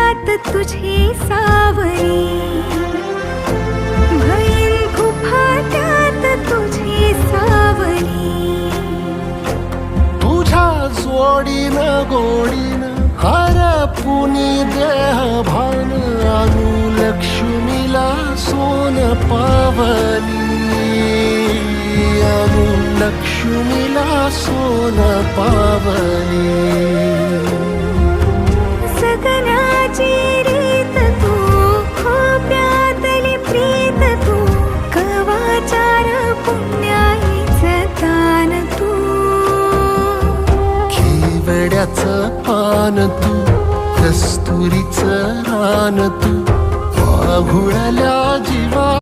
फाट्यात तुझी सावरी, भैन फाट्यात तुझी सावरी. तुझ्या जोडीनं गोडीनं हरपुनी देह भान, अनुलक्ष्मीला सोन पावली, अनुलक्ष्मीला सोन पावली. सगनाची रीत तू, खोप्यातली प्रीत तू, कवाचार पुण्याईचं दान तू. केवड्याचं पान तू, कस्तुरीचं रान तू, वाहुळल्या जीवा